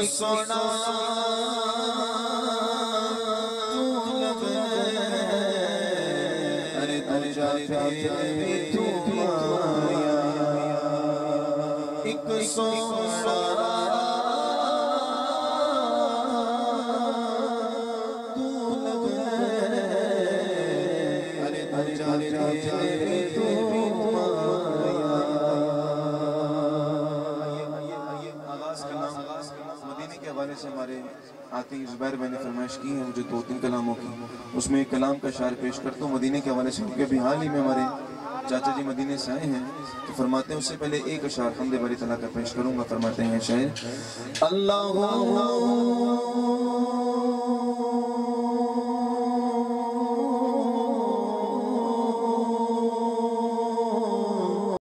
سونا ارے تر جاتے تو آیا ایک سونا تو لگے ارے تر جاتے تو مدینے کے حوالے سے ہمارے آتے ہی زبیر بھائی نے فرمائش کی ہے مجھے 2-3 کلاموں کی، اس میں ایک کلام کا اشعار پیش کرتا ہوں مدینے کے حوالے سے، کیونکہ ابھی حال ہی میں ہمارے چاچا جی مدینے سے آئے ہیں تو فرماتے ہیں اس سے پہلے ایک اشعار حمد باری تعالیٰ کا پیش کروں گا۔ فرماتے ہیں شاعر اللہ